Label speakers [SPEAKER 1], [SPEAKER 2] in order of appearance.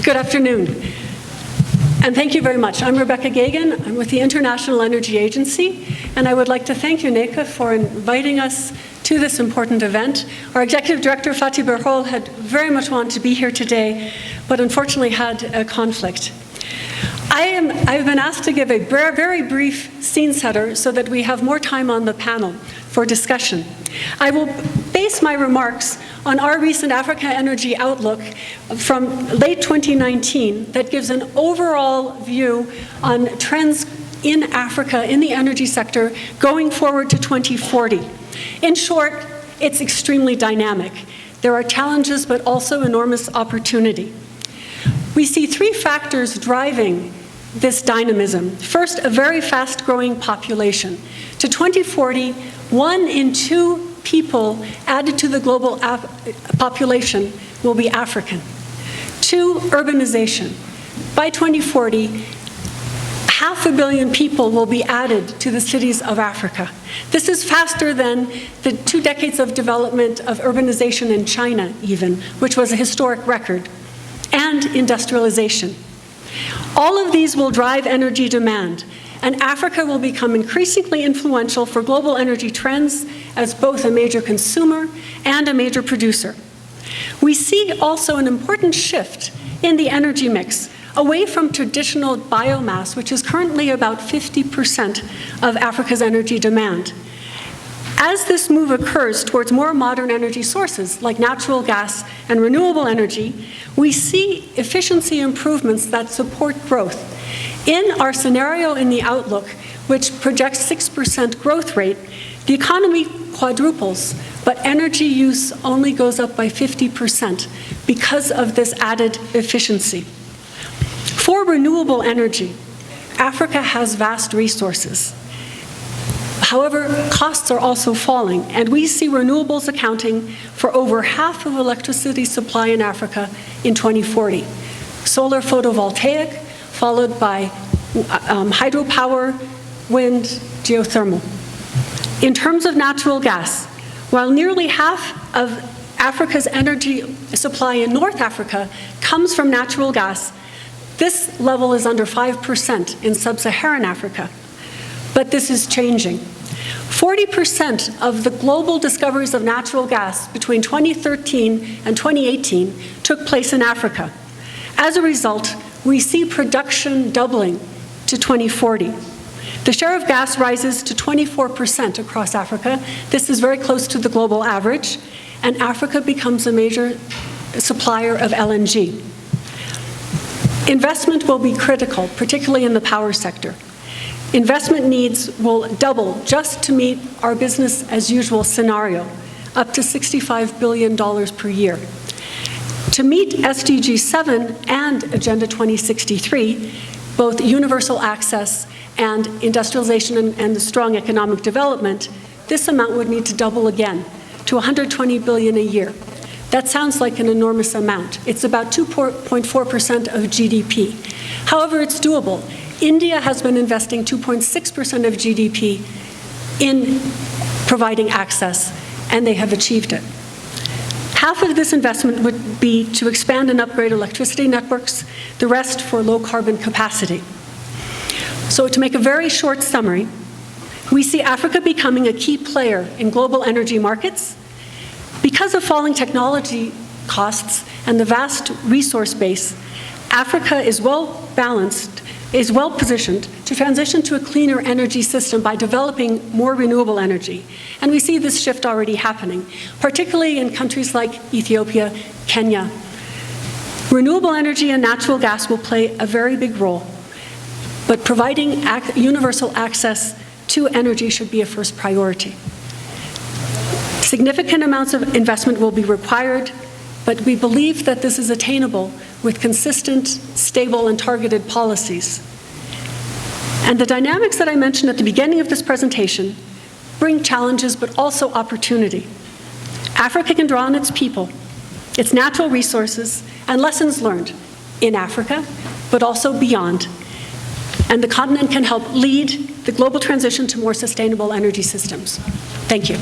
[SPEAKER 1] Good afternoon, and thank you very much. I'm Rebecca Gaghen. I'm with the International Energy Agency, and I would like to thank UNECA for inviting us to this important event. Our Executive Director, Fatih Birol, had very much wanted to be here today, but unfortunately had a conflict. I've been asked to give a very brief scene setter so that we have more time on the panel for discussion. I will base my remarks on our recent Africa Energy Outlook from late 2019 that gives an overall view on trends in Africa in the energy sector going forward to 2040. In short, it's extremely dynamic. There are challenges, but also enormous opportunity. We see three factors driving this dynamism. First, a very fast-growing population. To 2040, 1 in 2 people added to the global population will be African. 2, urbanization. By 2040, 500 million people will be added to the cities of Africa. This is faster than the 2 decades of development of urbanization in China even, which was a historic record, and industrialization. All of these will drive energy demand, and Africa will become increasingly influential for global energy trends as both a major consumer and a major producer. We see also an important shift in the energy mix away from traditional biomass, which is currently about 50% of Africa's energy demand. As this move occurs towards more modern energy sources like natural gas and renewable energy, we see efficiency improvements that support growth. In our scenario in the Outlook, which projects 6% growth rate, the economy quadruples, but energy use only goes up by 50% because of this added efficiency. For renewable energy, Africa has vast resources. However, costs are also falling, and we see renewables accounting for over half of electricity supply in Africa in 2040. Solar photovoltaic, followed by hydropower, wind, geothermal. In terms of natural gas, while nearly half of Africa's energy supply in North Africa comes from natural gas, this level is under 5% in sub-Saharan Africa. But this is changing. 40% of the global discoveries of natural gas between 2013 and 2018 took place in Africa. As a result, we see production doubling to 2040. The share of gas rises to 24% across Africa. This is very close to the global average, and Africa becomes a major supplier of LNG. Investment will be critical, particularly in the power sector. Investment needs will double just to meet our business as usual scenario, up to $65 billion per year. To meet SDG 7 and Agenda 2063, both universal access and industrialization and strong economic development, this amount would need to double again to $120 billion a year. That sounds like an enormous amount. It's about 2.4% of GDP. However, it's doable. India has been investing 2.6% of GDP in providing access, and they have achieved it. Half of this investment would be to expand and upgrade electricity networks, the rest for low-carbon capacity. So to make a very short summary, we see Africa becoming a key player in global energy markets. Because of falling technology costs and the vast resource base, Africa is well positioned to transition to a cleaner energy system by developing more renewable energy. And we see this shift already happening, particularly in countries like Ethiopia, Kenya. Renewable energy and natural gas will play a very big role, but providing universal access to energy should be a first priority. Significant amounts of investment will be required, but we believe that this is attainable with consistent, stable, and targeted policies. And the dynamics that I mentioned at the beginning of this presentation bring challenges, but also opportunity. Africa can draw on its people, its natural resources, and lessons learned in Africa, but also beyond. And the continent can help lead the global transition to more sustainable energy systems. Thank you.